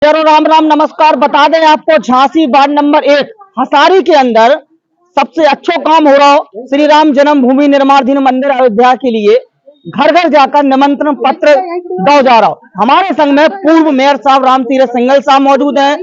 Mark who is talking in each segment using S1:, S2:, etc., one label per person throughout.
S1: हजारों राम राम नमस्कार। बता दें आपको झांसी वार्ड नंबर 1 हसारी के अंदर सबसे अच्छा काम हो रहा हो श्री राम जन्मभूमि निर्माणाधीन मंदिर अयोध्या के लिए घर घर जाकर निमंत्रण पत्र दो जा रहा हो। हमारे संग में पूर्व मेयर साहब राम तीरथ सिंघल साहब मौजूद हैं,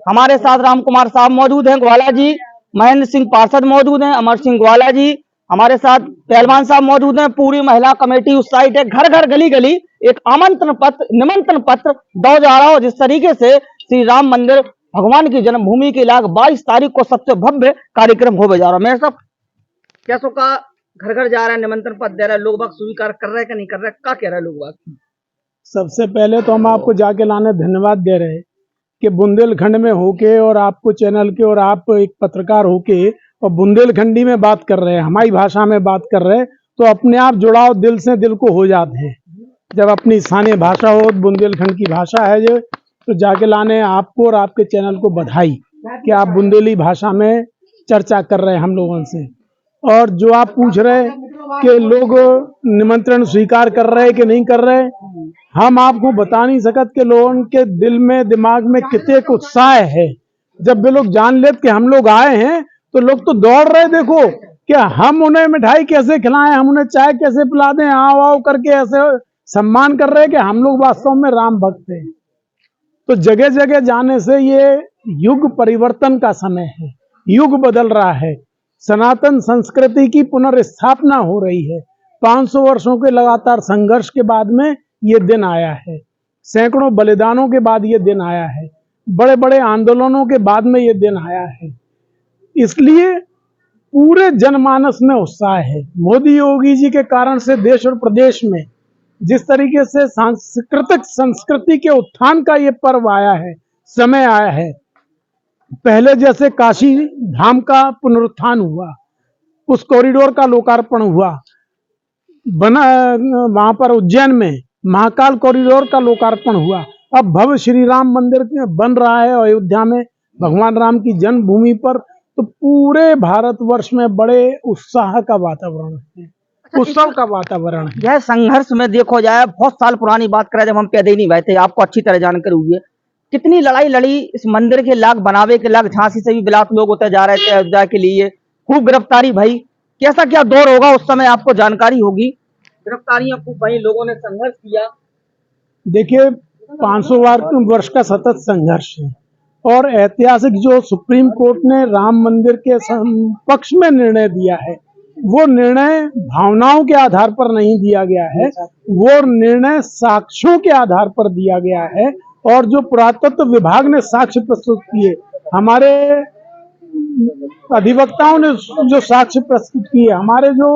S1: हमारे साथ राम कुमार साहब मौजूद हैं ग्वाला जी, महेंद्र सिंह पार्षद मौजूद हैं, अमर सिंह ग्वाला जी हमारे साथ, पहलवान साहब मौजूद हैं, पूरी महिला कमेटी उस साइड है। घर घर गली गली एक आमंत्रण पत्र निमंत्रण पत्र दो जा रहा हो, जिस तरीके से श्री राम मंदिर भगवान की जन्मभूमि के लाग 22 तारीख को सबसे भव्य कार्यक्रम हो जा रहा है। मेरे साहब कैसो का घर घर जा रहा है, निमंत्रण पत्र दे रहा है, लोग बाग स्वीकार कर रहे हैं कि नहीं कर रहे, क्या कह रहे हैं लोग बाग?
S2: सबसे पहले तो हम आपको जाके लाने धन्यवाद दे रहे हैं कि बुंदेलखंड में होके और आपको चैनल के और आप एक पत्रकार होके और बुंदेलखंडी में बात कर रहे हैं, हमारी भाषा में बात कर रहे हैं, तो अपने आप जुड़ाव दिल से दिल को हो जाते हैं। जब अपनी स्थानीय भाषा हो, बुंदेलखंड की भाषा है जो, तो जाके लाने आपको और आपके चैनल को बधाई कि आप बुंदेली भाषा में चर्चा कर रहे हैं हम लोगों से। और जो आप पूछ रहे हैं कि लोग निमंत्रण स्वीकार कर रहे हैं कि नहीं कर रहे, हम आपको बता नहीं सकते कि लोगों के दिल में दिमाग में कितने उत्साह है। जब वे लोग जान लेते कि हम लोग आए हैं तो लोग तो दौड़ रहे, देखो कि हम उन्हें मिठाई कैसे खिलाएं, हम उन्हें चाय कैसे पिला दें, आओ आओ करके ऐसे सम्मान कर रहे हैं कि हम लोग वास्तव में राम भक्त हैं। तो जगह जगह जाने से ये युग परिवर्तन का समय है, युग बदल रहा है, सनातन संस्कृति की पुनर्स्थापना हो रही है। 500 वर्षों के लगातार संघर्ष के बाद में ये दिन आया है, सैकड़ों बलिदानों के बाद ये दिन आया है, बड़े बड़े आंदोलनों के बाद में ये दिन आया है। इसलिए पूरे जनमानस में उत्साह है। मोदी योगी जी के कारण से देश और प्रदेश में जिस तरीके से सांस्कृतिक संस्कृति के उत्थान का ये पर्व आया है, समय आया है। पहले जैसे काशी धाम का पुनरुत्थान हुआ, उस कॉरिडोर का लोकार्पण हुआ, बना वहां पर उज्जैन में महाकाल कॉरिडोर का लोकार्पण हुआ, अब भव्य श्री राम मंदिर बन रहा है अयोध्या में भगवान राम की जन्मभूमि पर। तो पूरे भारतवर्ष में बड़े उत्साह का वातावरण है, उत्सव का वातावरण है।
S1: यह संघर्ष में देखो जाए, बहुत साल पुरानी बात करें, जब हम पैदा ही नहीं हुए थे, आपको अच्छी तरह जानकारी हुई है कितनी लड़ाई लड़ी इस मंदिर के लाग बनावे के लाग। झांसी से भी बिलात लोग होते जा रहे थे अयोध्या के लिए, खूब गिरफ्तारी भाई, कैसा क्या दौर होगा उस समय आपको जानकारी होगी, गिरफ्तारियां खूब भाई, लोगों ने संघर्ष किया।
S2: देखिए 500 वर्ष का सतत संघर्ष है और ऐतिहासिक जो सुप्रीम कोर्ट ने राम मंदिर के पक्ष में निर्णय दिया है, वो निर्णय भावनाओं के आधार पर नहीं दिया गया है, वो निर्णय साक्ष्यों के आधार पर दिया गया है। और जो पुरातत्व विभाग ने साक्ष्य प्रस्तुत किए, हमारे अधिवक्ताओं ने जो साक्ष्य प्रस्तुत किए, हमारे जो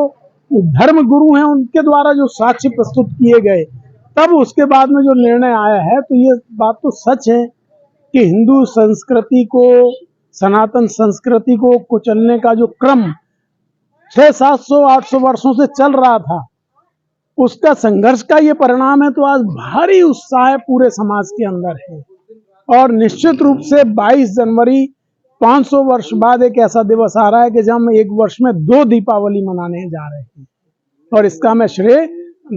S2: धर्म गुरु हैं उनके द्वारा जो साक्ष्य प्रस्तुत किए गए, तब उसके बाद में जो निर्णय आया है, तो ये बात तो सच है कि हिंदू संस्कृति को, सनातन संस्कृति को कुचलने का जो क्रम 600-700-800 वर्षों से चल रहा था, उसका संघर्ष का ये परिणाम है। तो आज भारी उत्साह पूरे समाज के अंदर है और निश्चित रूप से 22 जनवरी 500 वर्ष बाद एक ऐसा दिवस आ रहा है कि जब हम एक वर्ष में 2 दीपावली मनाने जा रहे हैं। और इसका मैं श्रेय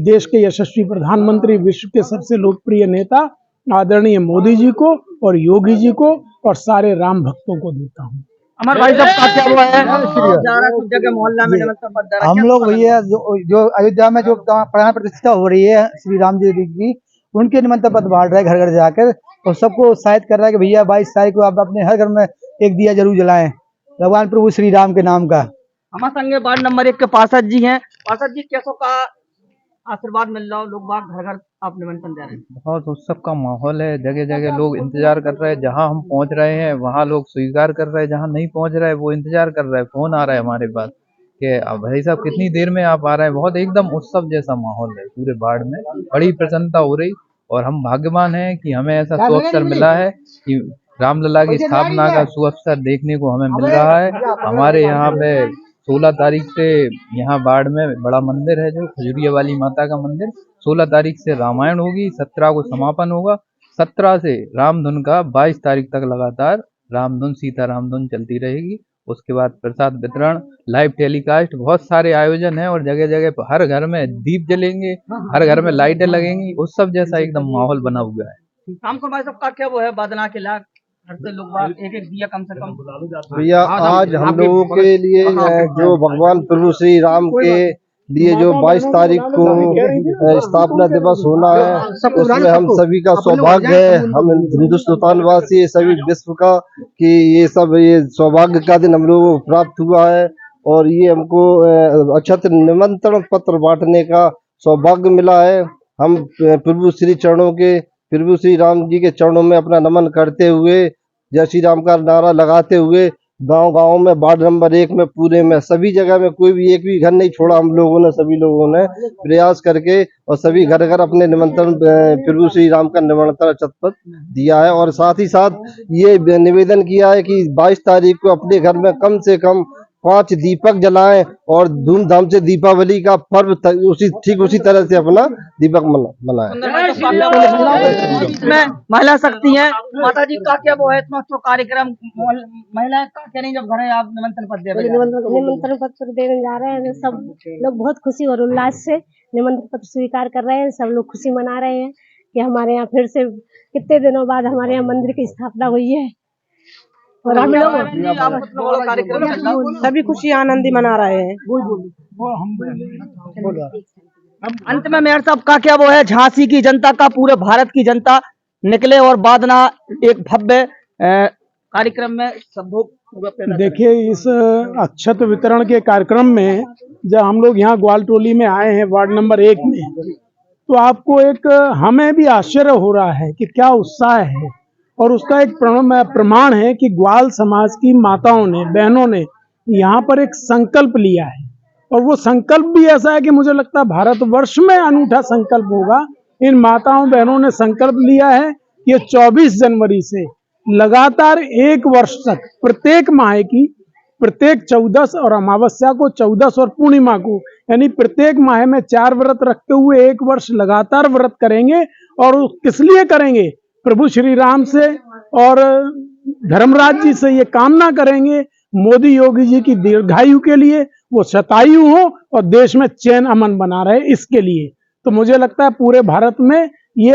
S2: देश के यशस्वी प्रधानमंत्री, विश्व के सबसे लोकप्रिय नेता आदरणीय मोदी जी को और योगी जी को और सारे राम भक्तों को देता हूँ।
S1: अमर भाई साहब का क्या हुआ है जा रहा है कुछ जगह मोहल्ला में निमंत्रण पत्र?
S3: हम लोग भैया जो अयोध्या में जो प्राण प्रतिष्ठा हो रही है श्री राम जी की, उनके निमंत्रण पत्र बांट रहे घर घर जाकर और सबको उत्साहित कर रहा है कि भैया 22 तारीख को आप अपने हर घर में एक दिया जरूर जलाएं भगवान प्रभु श्री राम के नाम का।
S1: हमारे संगे वार्ड नंबर 1 के पार्षद जी हैं। पार्षद जी, कैसो का आशीर्वाद मिल रहा हो, लोग बाग घर घर आप निमंत्रण दे रहे हैं?
S4: बहुत उत्सव का माहौल है, जगह जगह लोग इंतजार कर रहे हैं। जहां हम पहुंच रहे हैं वहां लोग स्वीकार कर रहे हैं, जहां नहीं पहुंच रहे हैं वो इंतजार कर रहे हैं। फोन आ रहा है हमारे पास कि भाई साहब कितनी देर में आप आ रहे हैं। बहुत एकदम उत्सव जैसा माहौल है पूरे बाढ़ में, बड़ी प्रसन्नता हो रही। और हम भाग्यवान हैं कि हमें ऐसा सुअवसर मिला है कि रामलला की स्थापना का सुअवसर देखने को हमें मिल रहा है। हमारे यहाँ पे 16 तारीख से यहाँ बाढ़ में बड़ा मंदिर है जो खजुरिया वाली माता का मंदिर, 16 तारीख से रामायण होगी, 17 को समापन होगा, 17 से रामधुन का 22 तारीख तक लगातार रामधुन, सीता रामधुन चलती रहेगी। उसके बाद प्रसाद वितरण, लाइव टेलीकास्ट, बहुत सारे आयोजन हैं और जगह जगह हर घर में दीप जलेंगे, हर घर में लाइटें लगेंगी, उत्सव जैसा एकदम माहौल बना हुआ है।
S1: शाम को भाई साहब का क्या वो है बादना के लाख घर से लोग एक एक दिया कम से कम।
S5: भैया आज हम लोगों के लिए जो भगवान प्रभु श्री राम के लिए जो 22 तारीख को स्थापना दिवस होना है, उसमें हम सभी का सौभाग्य है, हम हिंदुस्तान वासी सभी विश्व का, कि ये सौभाग्य का दिन हम लोगों को प्राप्त हुआ है और ये हमको अक्षत निमंत्रण पत्र बांटने का सौभाग्य मिला है। हम प्रभु श्री राम जी के चरणों में अपना नमन करते हुए जय श्री राम का नारा लगाते हुए गांव में वार्ड नंबर 1 में पूरे में सभी जगह में कोई भी एक भी घर नहीं छोड़ा, हम लोगों ने सभी लोगों ने प्रयास करके और सभी घर घर अपने निमंत्रण प्रभु श्री राम का निमंत्रण पत्र दिया है। और साथ ही साथ ये निवेदन किया है कि 22 तारीख को अपने घर में कम से कम 5 दीपक जलाएं और धूमधाम से दीपावली का पर्व उसी तरह से अपना दीपक मनाएं।
S1: इसमें महिला शक्ति है माता जी का क्या वो है इतना अच्छा कार्यक्रम, महिलाएं का क्या नहीं जब घर आप निमंत्रण पत्र दे
S6: निमंत्रण पत्र देने जा रहे हैं, सब लोग बहुत खुशी और उल्लास से निमंत्रण पत्र स्वीकार कर रहे हैं। सब लोग खुशी मना रहे हैं कि हमारे यहाँ फिर से कितने दिनों बाद हमारे यहाँ मंदिर की स्थापना हुई है और हम लोग
S1: सभी खुशी आनंदी मना रहे हैं। अंत में मेयर साहब का क्या वो है झांसी की जनता का पूरे भारत की जनता निकले और बादना एक भव्य कार्यक्रम में संभोग।
S2: देखिए, इस अक्षत वितरण के कार्यक्रम में जब हम लोग यहाँ ग्वालटोली में आए हैं वार्ड नंबर 1 में, तो आपको हमें भी आश्चर्य हो रहा है कि क्या उत्साह है। और उसका एक प्रमाण है कि ग्वाल समाज की माताओं ने, बहनों ने यहाँ पर एक संकल्प लिया है और वो संकल्प भी ऐसा है कि मुझे लगता है भारतवर्ष में अनूठा संकल्प होगा। इन माताओं बहनों ने संकल्प लिया है कि ये 24 जनवरी से लगातार 1 वर्ष तक प्रत्येक माह की प्रत्येक 14 और अमावस्या को 14 और पूर्णिमा को यानी प्रत्येक माह में 4 व्रत रखते हुए 1 वर्ष लगातार व्रत करेंगे। और किस लिए करेंगे? प्रभु श्री राम से और धर्मराज जी से ये कामना करेंगे मोदी योगी जी की दीर्घायु के लिए, वो शतायु हो और देश में चैन अमन बना रहे, इसके लिए। तो मुझे लगता है पूरे भारत में ये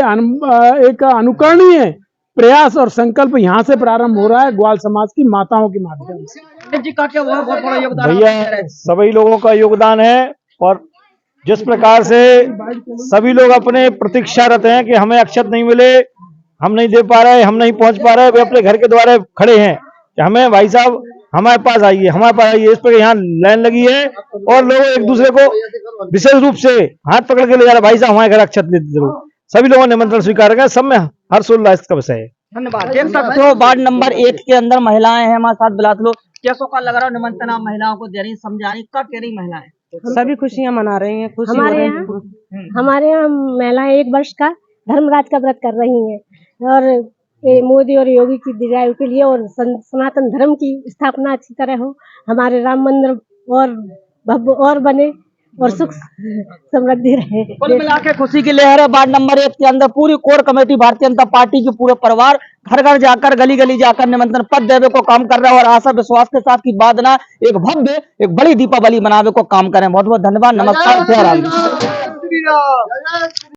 S2: एक अनुकरणीय प्रयास और संकल्प यहाँ से प्रारंभ हो रहा है ग्वाल समाज की माताओं के माध्यम से।
S1: जी का क्या बहुत बड़ा योगदान
S7: भैया, सभी लोगों का योगदान है और जिस प्रकार से सभी लोग अपने प्रतीक्षारत हैं कि हमें अक्षत नहीं मिले, हम नहीं दे पा रहे, हम नहीं पहुंच पा रहे, वे अपने घर के द्वारे खड़े हैं कि हमें भाई साहब हमारे पास आइए। इस पर यहाँ लाइन लगी है और लोग एक दूसरे को विशेष रूप से हाथ पकड़ के ले जा रहे, भाई साहब हमारे घर अक्षत लेते जरूर। सभी लोगों ने निमंत्रण स्वीकार किया, सब में हर्षोल्लास का विषय है।
S1: धन्यवाद। देख सकते हो वार्ड नंबर 1 के अंदर महिलाएं हैं हमारे साथ। बिलात लो कैसो का लग रहा है निमंत्रण आप महिलाओं को दे रही, समझा रही, कब कह रही महिलाएं
S6: सभी खुशियां मना रही हैं। हमारे यहाँ महिलाएं 1 वर्ष का धर्मराज का व्रत कर रही हैं और मोदी और योगी की दीर्घायु के लिए और सनातन धर्म की स्थापना अच्छी तरह हो, हमारे राम मंदिर और भव्य और बने और सुख समृद्धि रहे।
S1: कुल मिला के खुशी की लहर है। वार्ड नंबर 1 के अंदर पूरी core committee Bharatiya Janata party की पूरे परिवार घर घर जाकर गली गली जाकर निमंत्रण पत्र देवे को काम कर रहा है और आशा विश्वास के साथ की बादना एक भव्य एक बड़ी दीपावली मनावे को काम करें। बहुत बहुत धन्यवाद। नमस्कार। जय राम।